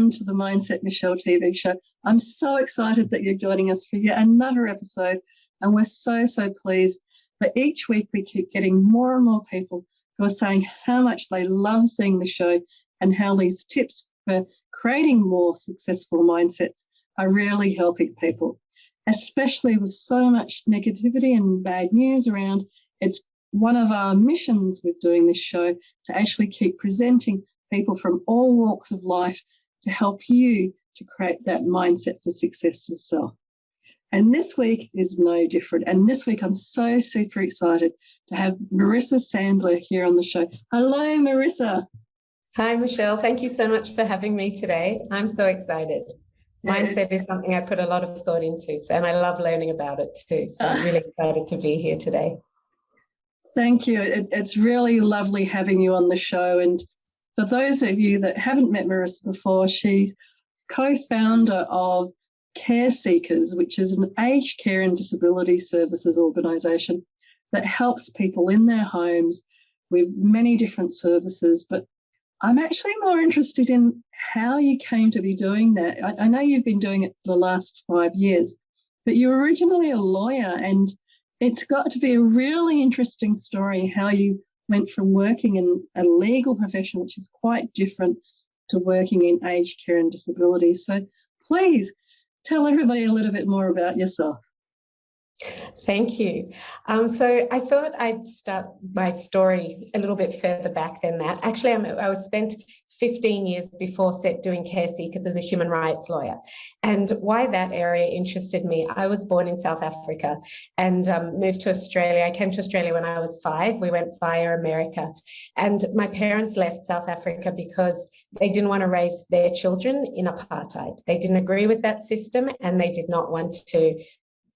welcome to the Mindset Michelle TV show. I'm so excited that you're joining us for yet another episode, and we're so pleased that each week we keep getting more and more people who are saying how much they love seeing the show and how these tips for creating more successful mindsets are really helping people, especially with so much negativity and bad news around. It's one of our missions with doing this show to actually keep presenting people from all walks of life to help you to create that mindset for success yourself. And this week is no different. And this week I'm so super excited to have Marissa Sandler here on the show. Hello, Marissa. Hi, Michelle. Thank you so much for having me today. I'm so excited. Mindset is something I put a lot of thought into, and I love learning about it too. So I'm really excited to be here today. Thank you. It's really lovely having you on the show. And for those of you that haven't met Marissa before, she's co-founder of Care Seekers, which is an aged care and disability services organisation that helps people in their homes with many different services. But I'm actually more interested in how you came to be doing that. I know you've been doing it for the last 5 years, but you're originally a lawyer, and it's got to be a really interesting story how you went from working in a legal profession, which is quite different, to working in aged care and disability. So please tell everybody a little bit more about yourself. Thank you. So I thought I'd start my story a little bit further back than that. Actually, I was spent 15 years before doing Care Seekers as a human rights lawyer. And why that area interested me, I was born in South Africa and moved to Australia. I came to Australia when I was 5. We went via America. And my parents left South Africa because they didn't want to raise their children in apartheid. They didn't agree with that system, and they did not want to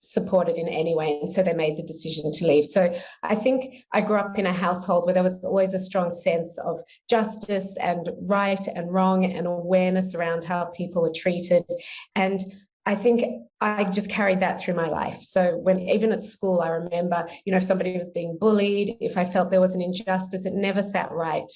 support it in any way, and so they made the decision to leave. So I think I grew up in a household where there was always a strong sense of justice and right and wrong and awareness around how people were treated. And I think I just carried that through my life. So when even at school, I remember, if somebody was being bullied, if I felt there was an injustice, it never sat right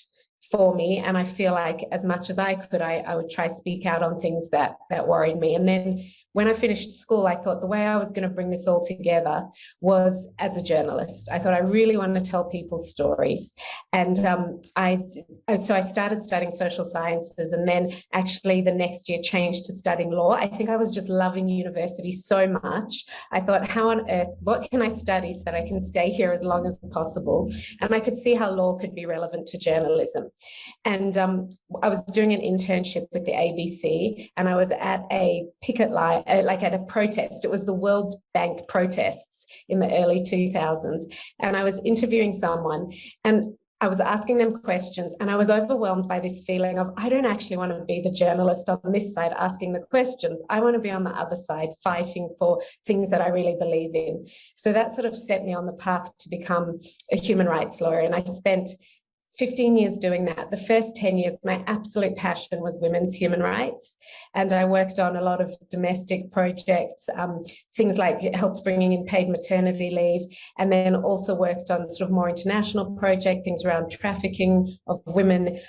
for me. And I feel like as much as I could, I would try to speak out on things that worried me. And then when I finished school, I thought the way I was going to bring this all together was as a journalist. I thought I really want to tell people stories. And so I started studying social sciences, and then actually the next year changed to studying law. I think I was just loving university so much. I thought, how on earth, what can I study so that I can stay here as long as possible? And I could see how law could be relevant to journalism. And I was doing an internship with the ABC, and I was at a picket line, like at a protest. It was the World Bank protests in the early 2000s. And I was interviewing someone, and I was asking them questions, and I was overwhelmed by this feeling of, I don't actually want to be the journalist on this side asking the questions. I want to be on the other side fighting for things that I really believe in. So that sort of set me on the path to become a human rights lawyer. And I spent 15 years doing that. The first 10 years, my absolute passion was women's human rights. And I worked on a lot of domestic projects, things like helped bringing in paid maternity leave, and then also worked on sort of more international projects, things around trafficking of women.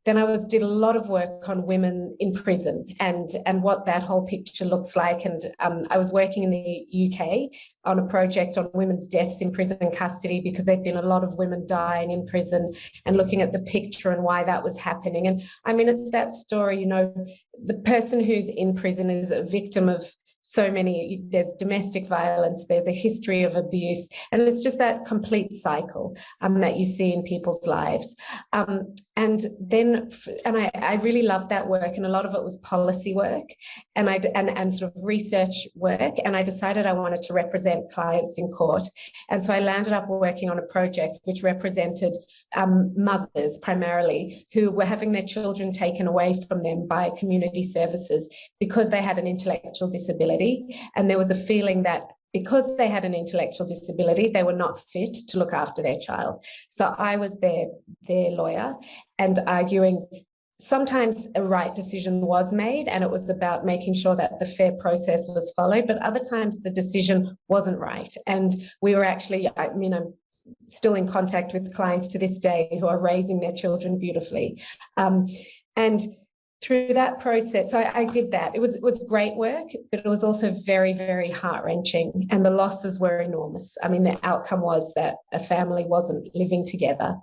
Then I did a lot of work on women in prison and what that whole picture looks like. And I was working in the UK on a project on women's deaths in prison and custody, because there'd been a lot of women dying in prison, and looking at the picture and why that was happening. And I mean, it's that story, the person who's in prison is a victim of so many, there's domestic violence, there's a history of abuse, and it's just that complete cycle that you see in people's lives. And I really loved that work, and a lot of it was policy work and sort of research work. And I decided I wanted to represent clients in court. And so I landed up working on a project which represented mothers primarily who were having their children taken away from them by community services because they had an intellectual disability. And there was a feeling that because they had an intellectual disability, they were not fit to look after their child. So I was their lawyer, and arguing sometimes a right decision was made, and it was about making sure that the fair process was followed, but other times the decision wasn't right. And we were actually, I'm still in contact with clients to this day who are raising their children beautifully. And through that process, so I did that. It was great work, but it was also very, very heart-wrenching, and the losses were enormous. I mean, the outcome was that a family wasn't living together.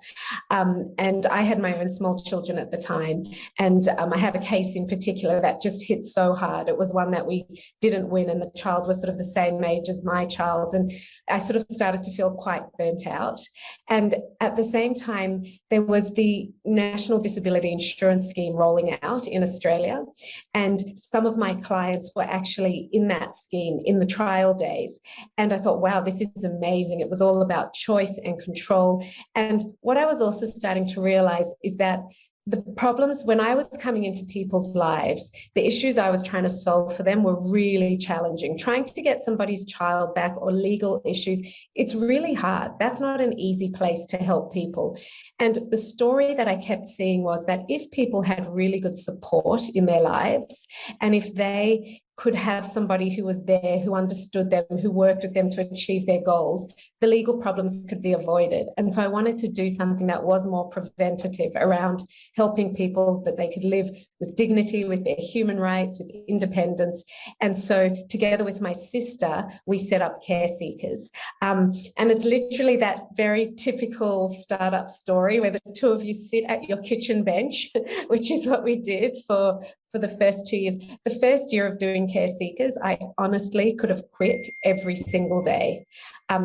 And I had my own small children at the time, and I had a case in particular that just hit so hard. It was one that we didn't win, and the child was sort of the same age as my child, and I sort of started to feel quite burnt out. And at the same time, there was the National Disability Insurance Scheme rolling out in Australia, and some of my clients were actually in that scheme in the trial days. And I thought, wow, this is amazing. It was all about choice and control. And what I was also starting to realize is that the problems, when I was coming into people's lives, the issues I was trying to solve for them were really challenging. Trying to get somebody's child back, or legal issues, it's really hard. That's not an easy place to help people. And the story that I kept seeing was that if people had really good support in their lives, and if they could have somebody who was there, who understood them, who worked with them to achieve their goals, the legal problems could be avoided. And so I wanted to do something that was more preventative around helping people that they could live with dignity, with their human rights, with independence. And so together with my sister, we set up Care Seekers. And it's literally that very typical startup story where the two of you sit at your kitchen bench, which is what we did for the first 2 years. The first year of doing Care Seekers, I honestly could have quit every single day.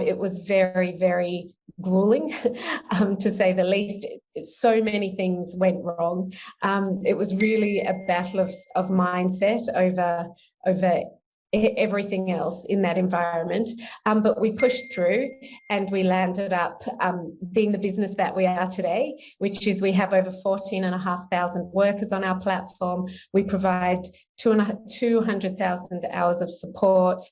It was very, very grueling, to say the least. So many things went wrong. It was really a battle of mindset over everything else in that environment. But we pushed through, and we landed up being the business that we are today, which is we have over 14,500 workers on our platform. We provide 200,000 hours of support.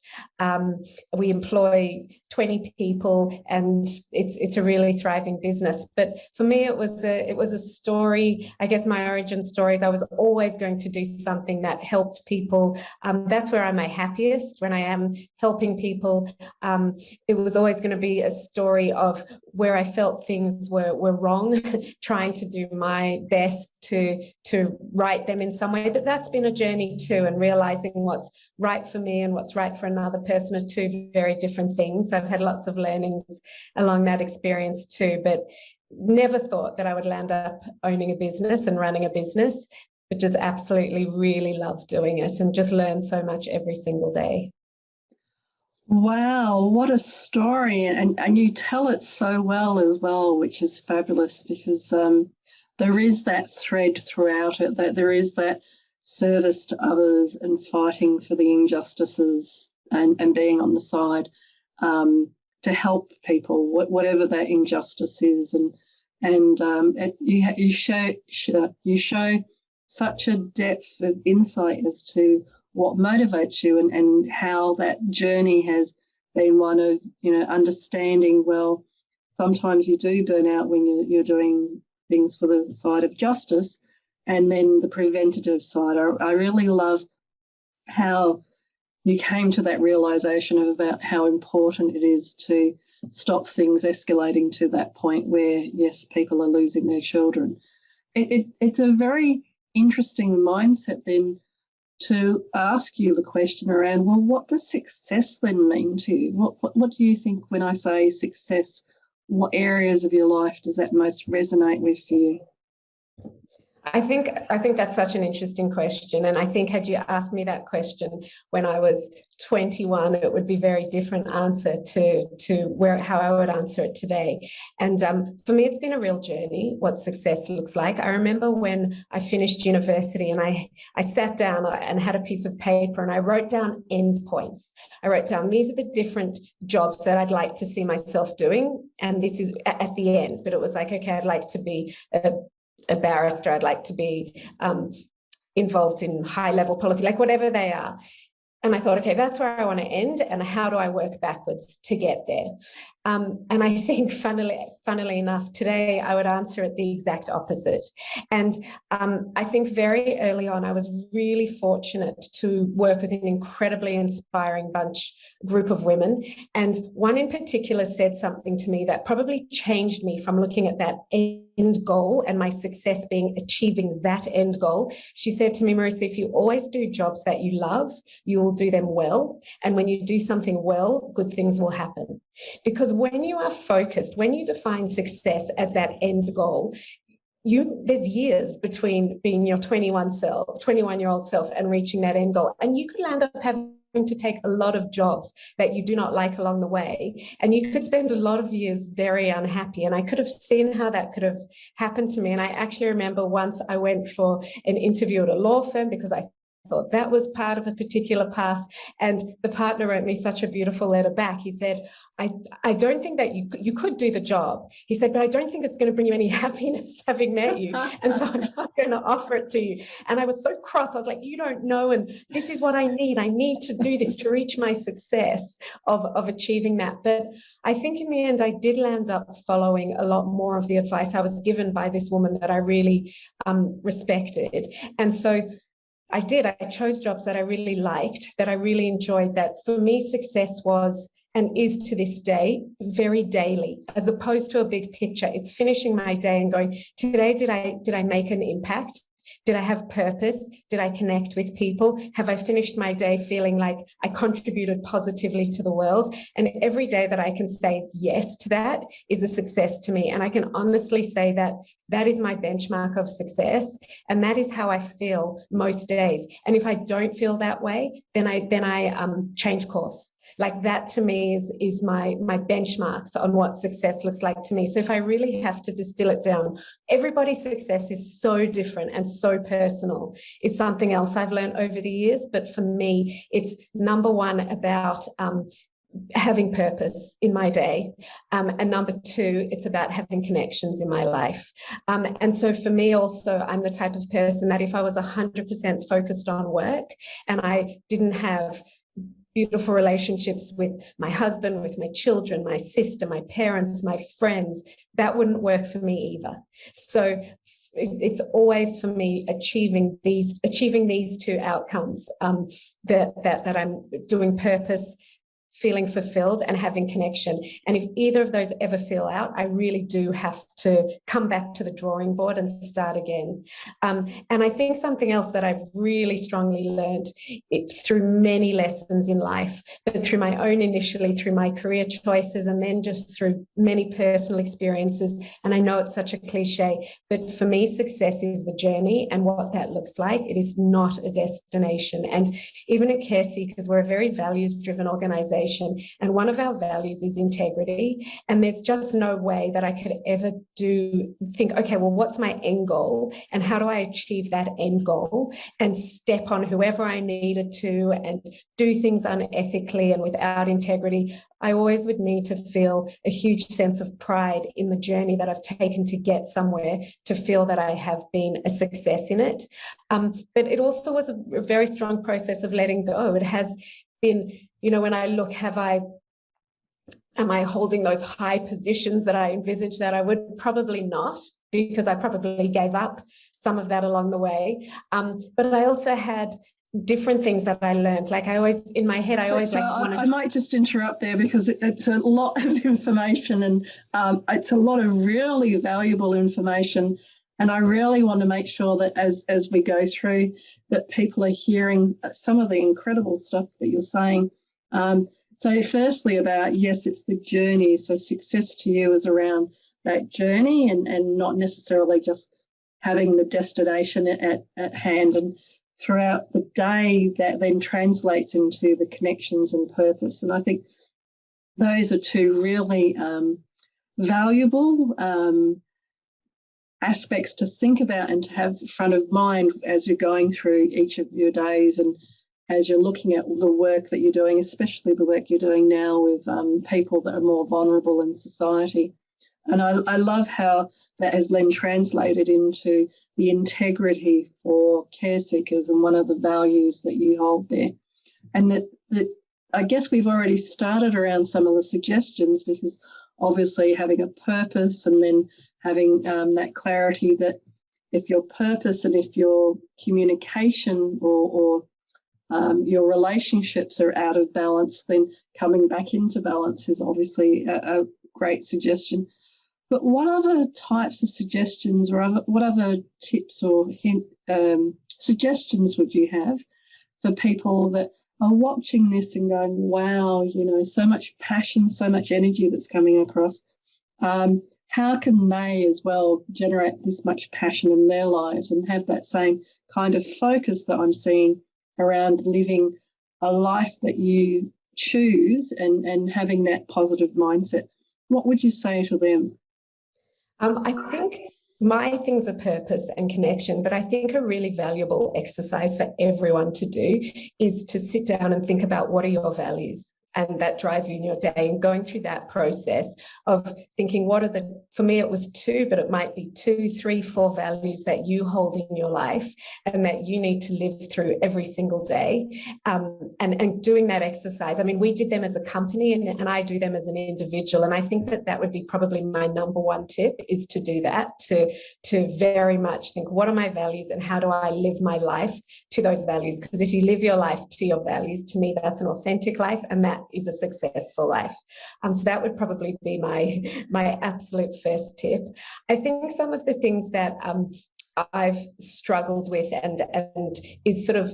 We employ 20 people, and it's a really thriving business. But for me, it was a story. I guess my origin story is I was always going to do something that helped people. That's where I'm my happiest, when I am helping people. It was always going to be a story of where I felt things were wrong, trying to do my best to right them in some way. But that's been a journey too, and realizing what's right for me and what's right for another person are two very different things. I've had lots of learnings along that experience too, but never thought that I would land up owning a business and running a business, but just absolutely really love doing it and just learn so much every single day. Wow, what a story. And you tell it so well as well, which is fabulous, because there is that thread throughout it, that there is that service to others and fighting for the injustices and being on the side to help people, whatever that injustice is. And you show such a depth of insight as to what motivates you, and how that journey has been one of, understanding, well, sometimes you do burn out when you're doing things for the side of justice, and then the preventative side. I really love how you came to that realization about how important it is to stop things escalating to that point where, yes, people are losing their children. It's a very interesting mindset then to ask you the question around, well, what does success then mean to you? What do you think when I say success? What areas of your life does that most resonate with for you? I think that's such an interesting question. And I think had you asked me that question when I was 21, it would be a very different answer to how I would answer it today. And for me, it's been a real journey, what success looks like. I remember when I finished university and I sat down and had a piece of paper and I wrote down endpoints. I wrote down, these are the different jobs that I'd like to see myself doing. And this is at the end, but it was like, okay, I'd like to be a barrister, I'd like to be involved in high-level policy, like whatever they are. And I thought, okay, that's where I want to end, and how do I work backwards to get there? And I think, funnily enough, today I would answer it the exact opposite. And I think very early on, I was really fortunate to work with an incredibly inspiring group of women. And one in particular said something to me that probably changed me from looking at that end goal and my success being achieving that end goal. She said to me, Marissa, if you always do jobs that you love, you will do them well. And when you do something well, good things will happen. Because when you are focused, when you define success as that end goal, there's years between being your 21-year-old self and reaching that end goal. And you could land up having to take a lot of jobs that you do not like along the way. And you could spend a lot of years very unhappy. And I could have seen how that could have happened to me. And I actually remember once I went for an interview at a law firm because I thought that was part of a particular path. And the partner wrote me such a beautiful letter back. He said, I don't think that you could do the job. He said, but I don't think it's going to bring you any happiness having met you. And so I'm not going to offer it to you. And I was so cross. I was like, you don't know. And this is what I need. I need to do this to reach my success of achieving that. But I think in the end, I did land up following a lot more of the advice I was given by this woman that I really respected. And so I did. I chose jobs that I really liked, that I really enjoyed, that for me, success was and is to this day very daily, as opposed to a big picture. It's finishing my day and going, today, did I make an impact? Did I have purpose? Did I connect with people? Have I finished my day feeling like I contributed positively to the world? And every day that I can say yes to that is a success to me. And I can honestly say that that is my benchmark of success. And that is how I feel most days. And if I don't feel that way, then I change course. Like that to me is my benchmarks on what success looks like to me. So if I really have to distill it down, everybody's success is so different and so personal. Is something else I've learned over the years. But for me, it's number one about having purpose in my day. And number two, it's about having connections in my life. And so for me also, I'm the type of person that if I was 100% focused on work and I didn't have beautiful relationships with my husband, with my children, my sister, my parents, my friends, that wouldn't work for me either. So it's always for me achieving these two outcomes, that I'm doing purpose, feeling fulfilled and having connection. And if either of those ever feel out, I really do have to come back to the drawing board and start again. And I think something else that I've really strongly learned through many lessons in life, but through my own initially, through my career choices, and then just through many personal experiences. And I know it's such a cliche, but for me, success is the journey and what that looks like. It is not a destination. And even at Care Seekers, we're a very values-driven organization. And one of our values is integrity. And there's just no way that I could ever think, okay, well, what's my end goal? And how do I achieve that end goal? And step on whoever I needed to and do things unethically and without integrity. I always would need to feel a huge sense of pride in the journey that I've taken to get somewhere, to feel that I have been a success in it. But it also was a very strong process of letting go. It has been, when I look, am I holding those high positions that I envisaged that I would? Probably not, because I probably gave up some of that along the way. But I also had different things that I learned. Like I might just interrupt there because it's a lot of information and it's a lot of really valuable information. And I really want to make sure that as we go through, that people are hearing some of the incredible stuff that you're saying. So firstly about, yes, it's the journey. So success to you is around that journey and not necessarily just having the destination at hand. And throughout the day, that then translates into the connections and purpose. And I think those are two really valuable aspects to think about and to have front of mind as you're going through each of your days and as you're looking at the work that you're doing, especially the work you're doing now with people that are more vulnerable in society. And I love how that has then translated into the integrity for care seekers and one of the values that you hold there. And that I guess we've already started around some of the suggestions, because obviously having a purpose and then having that clarity that if your purpose and if your communication or your relationships are out of balance, then coming back into balance is obviously a great suggestion. But what other types of suggestions or what other tips or suggestions would you have for people that are watching this and going, wow, you know, so much passion, so much energy that's coming across? How can they as well generate this much passion in their lives and have that same kind of focus that I'm seeing around living a life that you choose and having that positive mindset? What would you say to them? I think my things are purpose and connection, but I think a really valuable exercise for everyone to do is to sit down and think about what are your values and that drive you in your day, and going through that process of thinking what are the, for me it was 2, but it might be 2, 3, 4 values that you hold in your life and that you need to live through every single day. And doing that exercise, I mean, we did them as a company and I do them as an individual. And I think that that would be probably my number 1 tip, is to do that, to very much think, what are my values and how do I live my life to those values? Because if you live your life to your values, to me, that's an authentic life, and that is a successful life. So that would probably be my absolute first tip. I think some of the things that I've struggled with and is sort of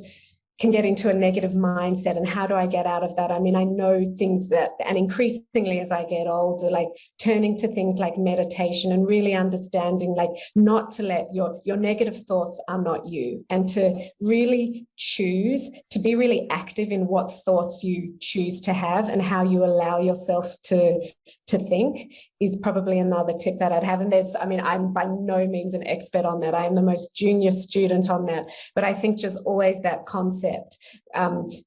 can get into a negative mindset, and how do I get out of that? I mean, I know things that, and increasingly as I get older, like turning to things like meditation and really understanding, like not to let your negative thoughts are not you, and to really choose to be really active in what thoughts you choose to have and how you allow yourself to think is probably another tip that I'd have. And there's, I mean, I'm by no means an expert on that. I am the most junior student on that. But I think just always that concept,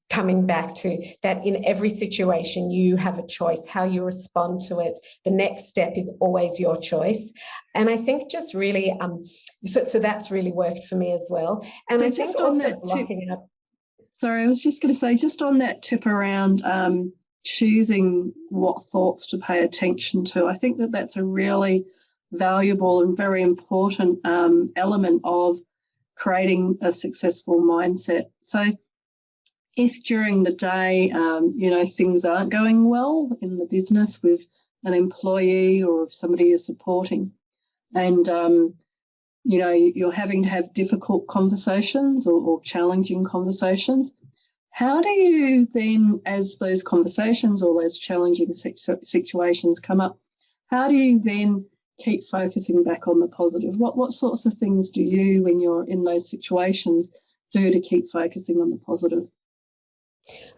coming back to that in every situation, you have a choice, how you respond to it. The next step is always your choice. And I think just really, so that's really worked for me as well. And so I just think on also that blocking tip, up. sorry, I was just going to say, just on that tip around choosing what thoughts to pay attention to, I think that that's a really valuable and very important element of creating a successful mindset. So if during the day, you know, things aren't going well in the business with an employee or if somebody you're supporting, and you know, you're having to have difficult conversations or challenging conversations, how do you then, as those conversations or those challenging situations come up, how do you then keep focusing back on the positive? What sorts of things do you, when you're in those situations, do to keep focusing on the positive?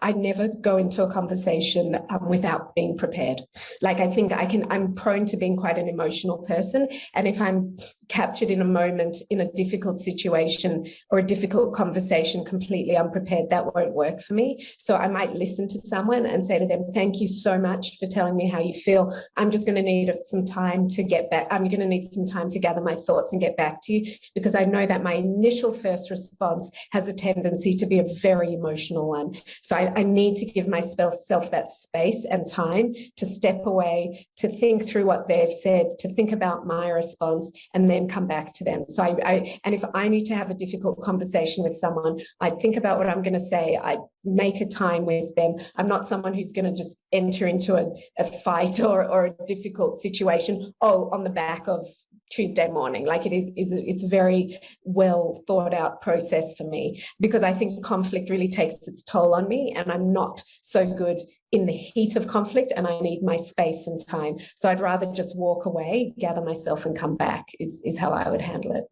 I never go into a conversation without being prepared. Like, I think I'm prone to being quite an emotional person. And if I'm captured in a moment in a difficult situation or a difficult conversation completely unprepared, that won't work for me. So I might listen to someone and say to them, thank you so much for telling me how you feel. I'm just going to need some time to get back. I'm going to need some time to gather my thoughts and get back to you, because I know that my initial first response has a tendency to be a very emotional one. So I need to give myself that space and time to step away, to think through what they've said, to think about my response, and then come back to them. So and if I need to have a difficult conversation with someone, I think about what I'm going to say. I make a time with them. I'm not someone who's going to just enter into a fight or a difficult situation, on the back of Tuesday morning. Like, it's a very well thought out process for me, because I think conflict really takes its toll on me, and I'm not so good in the heat of conflict, and I need my space and time. So I'd rather just walk away, gather myself, and come back is how I would handle it.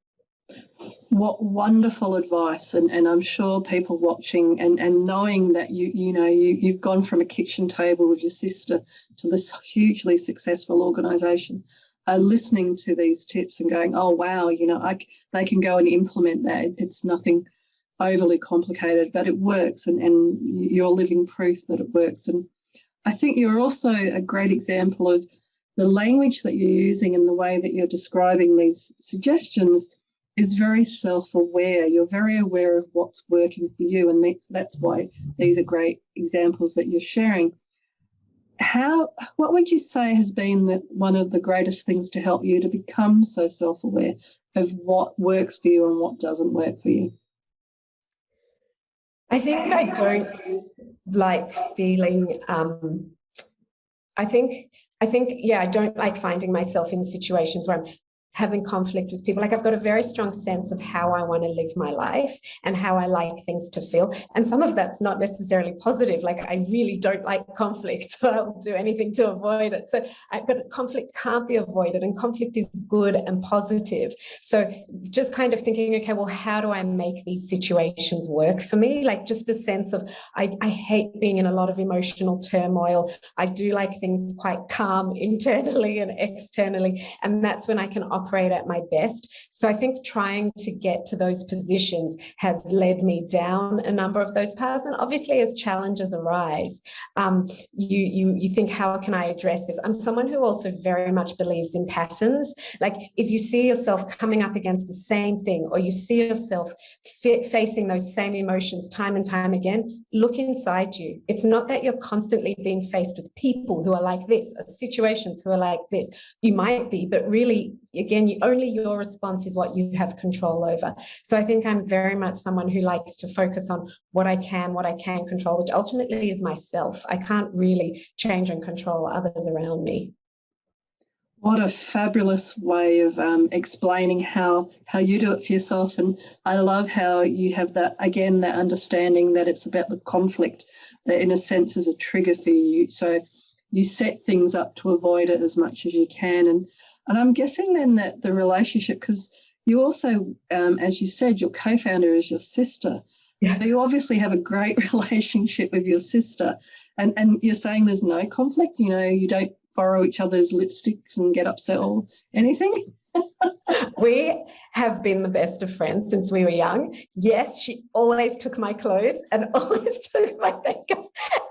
What wonderful advice. And I'm sure people watching and knowing that you've gone from a kitchen table with your sister to this hugely successful organisation, are listening to these tips and going, oh, wow, they can go and implement that. It's nothing overly complicated, but it works, and you're living proof that it works. And I think you're also a great example of the language that you're using and the way that you're describing these suggestions is very self-aware. You're very aware of what's working for you, and that's why these are great examples that you're sharing. What would you say has been one of the greatest things to help you to become so self-aware of what works for you and what doesn't work for you? I think I don't like feeling, I think, yeah, I don't like finding myself in situations where I'm having conflict with people. Like, I've got a very strong sense of how I want to live my life and how I like things to feel. And some of that's not necessarily positive. Like, I really don't like conflict, so I'll do anything to avoid it. But conflict can't be avoided, and conflict is good and positive. So just kind of thinking, okay, well, how do I make these situations work for me? Like, just a sense of, I hate being in a lot of emotional turmoil. I do like things quite calm internally and externally. And that's when I can operate at my best. So I think trying to get to those positions has led me down a number of those paths. And obviously, as challenges arise, you think, how can I address this? I'm someone who also very much believes in patterns. Like, if you see yourself coming up against the same thing, or you see yourself facing those same emotions time and time again, look inside you. It's not that you're constantly being faced with people who are like this, or situations who are like this. You might be, but really, again, only your response is what you have control over. So I think I'm very much someone who likes to focus on what I can control, which ultimately is myself. I can't really change and control others around me. What a fabulous way of explaining how you do it for yourself. And I love how you have that, again, that understanding that it's about the conflict that in a sense is a trigger for you. So you set things up to avoid it as much as you can. And I'm guessing then that the relationship, because you also, as you said, your co-founder is your sister. Yeah. So you obviously have a great relationship with your sister. And you're saying there's no conflict, you don't borrow each other's lipsticks and get upset or anything? We have been the best of friends since we were young. Yes, she always took my clothes and always took my makeup.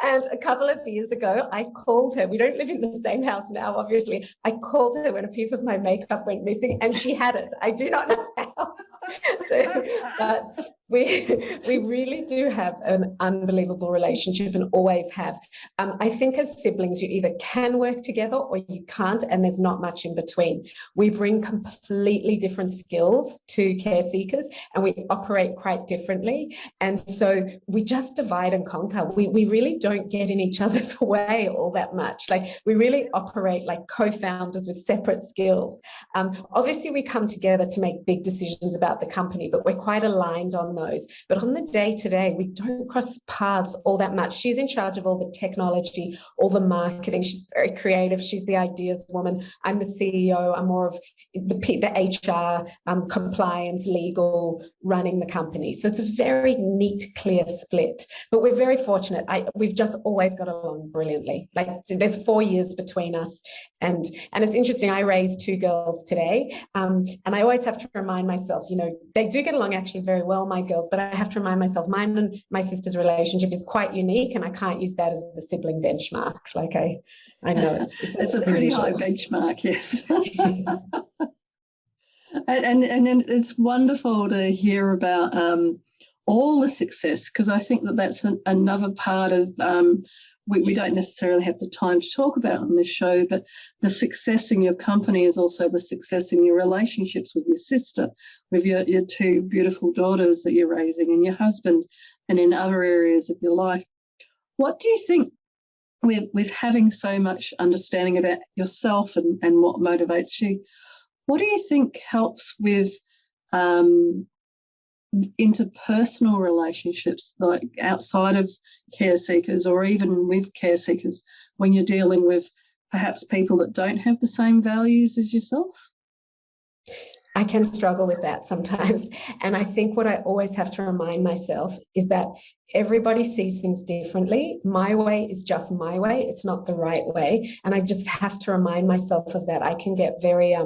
And a couple of years ago, I called her. We don't live in the same house now, obviously. I called her when a piece of my makeup went missing, and she had it. I do not know how. But we really do have an unbelievable relationship, and always have. I think as siblings, you either can work together or you can't, and there's not much in between. We bring completely different skills to care seekers, and we operate quite differently. And so we just divide and conquer. We really don't get in each other's way all that much. Like, we really operate like co-founders with separate skills. Obviously, we come together to make big decisions about the company, but we're quite aligned on those. But on the day-to-day, we don't cross paths all that much. She's in charge of all the technology, all the marketing. She's very creative. She's the ideas woman. I'm the CEO. I'm more of the HR, compliance, legal, running the company. So it's a very neat, clear split. But we're very fortunate. We've just always got along brilliantly. Like, there's 4 years between us. And it's interesting, I raised 2 girls today. And I always have to remind myself, they do get along actually very well, my girls, but I have to remind myself, mine and my sister's relationship is quite unique, and I can't use that as the sibling benchmark. Like, I know it's a pretty high benchmark, yes. and it's wonderful to hear about all the success, because I think that's another part of we don't necessarily have the time to talk about on this show, but the success in your company is also the success in your relationships with your sister, with your 2 beautiful daughters that you're raising, and your husband, and in other areas of your life. What do you think, with having so much understanding about yourself and what motivates you, what do you think helps with interpersonal relationships, like outside of care seekers, or even with care seekers, when you're dealing with perhaps people that don't have the same values as yourself? I can struggle with that sometimes. And I think what I always have to remind myself is that everybody sees things differently. My way is just my way. It's not the right way. And I just have to remind myself of that. I can get very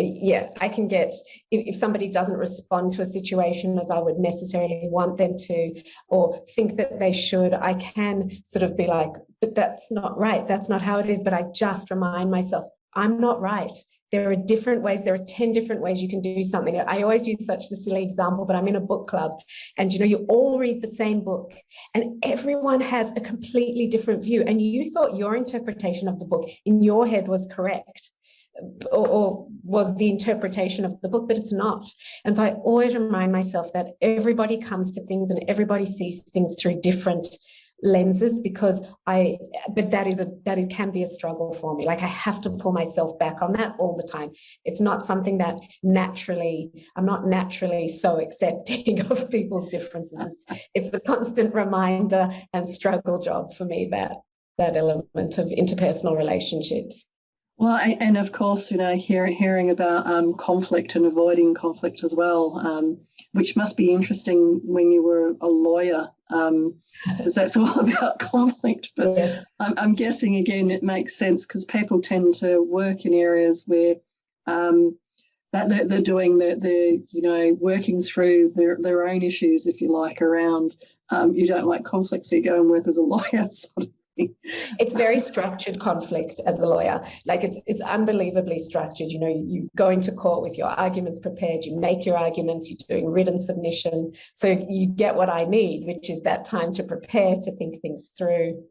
I can get, if somebody doesn't respond to a situation as I would necessarily want them to, or think that they should, I can sort of be like, but that's not right. That's not how it is. But I just remind myself, I'm not right. there are different ways. There are 10 different ways you can do something. I always use such a silly example, but I'm in a book club, and you all read the same book, and everyone has a completely different view. And you thought your interpretation of the book in your head was correct, or was the interpretation of the book, but it's not. And so I always remind myself that everybody comes to things and everybody sees things through different lenses, but that can be a struggle for me. Like, I have to pull myself back on that all the time. It's not something that I'm not naturally so accepting of people's differences. It's a constant reminder and struggle job for me, that element of interpersonal relationships. Well, and of course, hearing about conflict and avoiding conflict as well, which must be interesting when you were a lawyer, because that's all about conflict. But yeah. I'm guessing, again, it makes sense because people tend to work in areas where that they're doing working through their own issues, if you like, around. You don't like conflict, so you go and work as a lawyer, sort of. It's very structured conflict as a lawyer. Like, it's unbelievably structured. You go into court with your arguments prepared, you make your arguments, you're doing written submission. So you get what I need, which is that time to prepare, to think things through.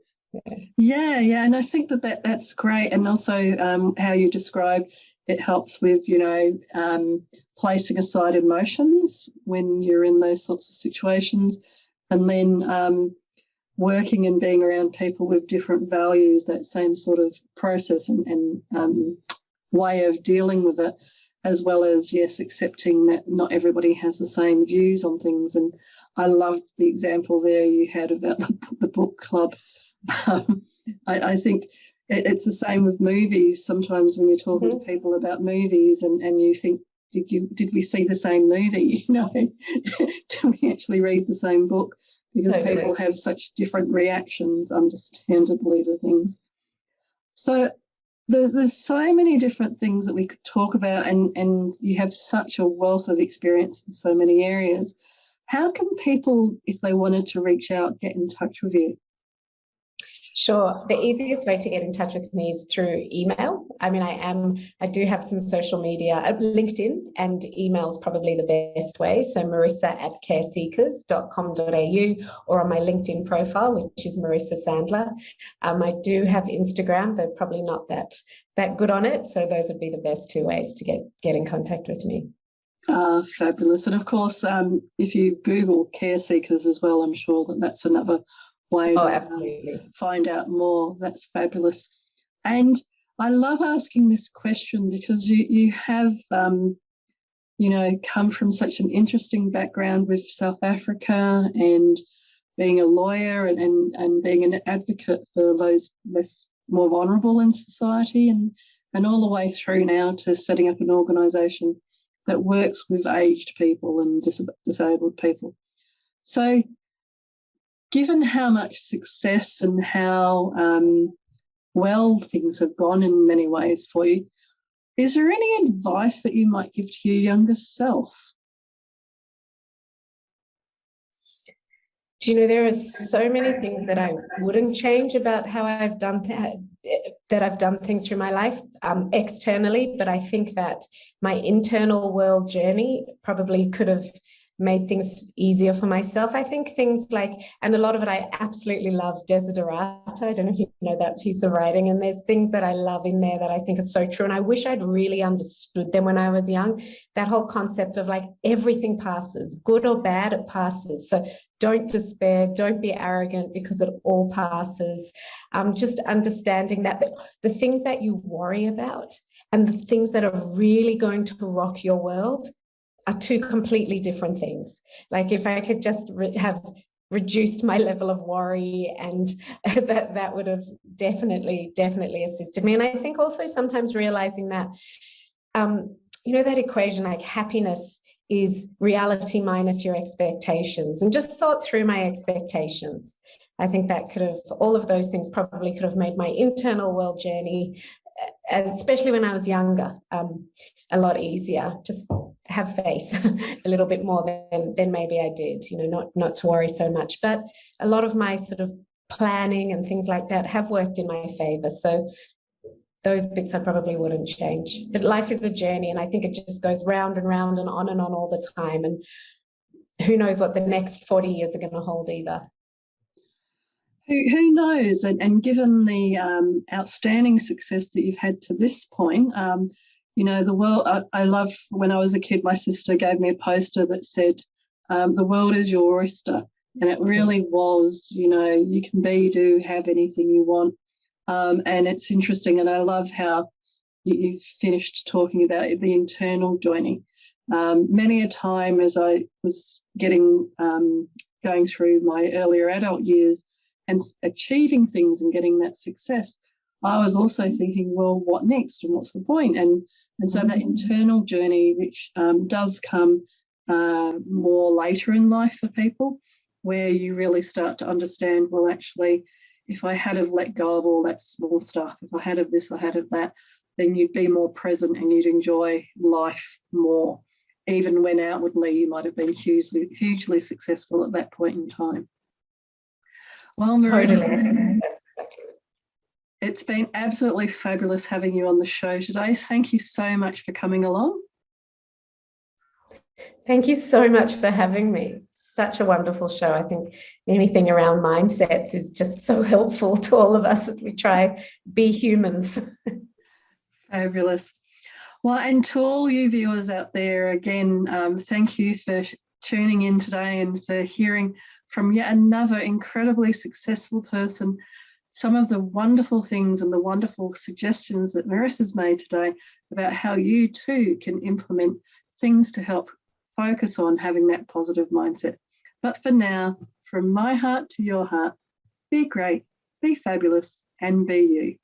Yeah. And I think that's great. And also how you describe it helps with, placing aside emotions when you're in those sorts of situations, and then working and being around people with different values, that same sort of process and way of dealing with it, as well as, yes, accepting that not everybody has the same views on things. And I loved the example there you had about the book club. I think it's the same with movies. Sometimes when you're talking to people about movies and you think, did we see the same movie? Did we actually read the same book? Because people have such different reactions, understandably, to things. So there's so many different things that we could talk about, and you have such a wealth of experience in so many areas. How can people, if they wanted to reach out, get in touch with you? Sure. The easiest way to get in touch with me is through email. I mean, I do have some social media, LinkedIn, and email is probably the best way. So marissa@careseekers.com.au, or on my LinkedIn profile, which is Marissa Sandler. I do have Instagram, though probably not that good on it. So those would be the best two ways to get in contact with me. Fabulous. And of course, if you Google care seekers as well, I'm sure that's another way to find out more. That's fabulous. And I love asking this question because you have come from such an interesting background with South Africa and being a lawyer and being an advocate for those more vulnerable in society, and all the way through now to setting up an organisation that works with aged people and disabled people. So given how much success and how well things have gone in many ways for you, is there any advice that you might give to your younger self? There are so many things that I wouldn't change about how I've done things through my life externally, but I think that my internal world journey probably could have made things easier for myself. I think things like, and a lot of it I absolutely love, Desiderata. I don't know if you know that piece of writing, and there's things that I love in there that I think are so true, and I wish I'd really understood them when I was young. That whole concept of like, everything passes, good or bad, it passes. So don't despair, don't be arrogant, because it all passes. Just understanding that the things that you worry about and the things that are really going to rock your world are two completely different things. Like, if I could just have reduced my level of worry, and that would have definitely assisted me. And I think also sometimes realizing that, that equation, like happiness is reality minus your expectations, and just thought through my expectations. I think that all of those things probably could have made my internal world journey, especially when I was younger, a lot easier. Just have faith a little bit more than maybe I did, not to worry so much. But a lot of my sort of planning and things like that have worked in my favor. So those bits I probably wouldn't change. But life is a journey, and I think it just goes round and round and on all the time. And who knows what the next 40 years are going to hold either. Who knows? And given the outstanding success that you've had to this point, you know, the world, I loved when I was a kid, my sister gave me a poster that said, the world is your oyster. And it really was, you know, you can be, do, have anything you want. And it's interesting. And I love how you finished talking about the internal journey. Many a time as I was going through my earlier adult years and achieving things and getting that success, I was also thinking, well, what next and what's the point? And so that internal journey, which does come more later in life for people, where you really start to understand, well, actually, if I had have let go of all that small stuff, if I had of this, I had of that, then you'd be more present and you'd enjoy life more, even when outwardly you might have been hugely successful at that point in time. Well, Marissa, totally. It's been absolutely fabulous having you on the show today. Thank you so much for coming along. Thank you so much for having me. Such a wonderful show. I think anything around mindsets is just so helpful to all of us as we try be humans. Fabulous. Well, and to all you viewers out there, again, thank you for tuning in today and for hearing from yet another incredibly successful person some of the wonderful things and the wonderful suggestions that Marissa's made today about how you too can implement things to help focus on having that positive mindset. But for now, from my heart to your heart, be great, be fabulous, and be you.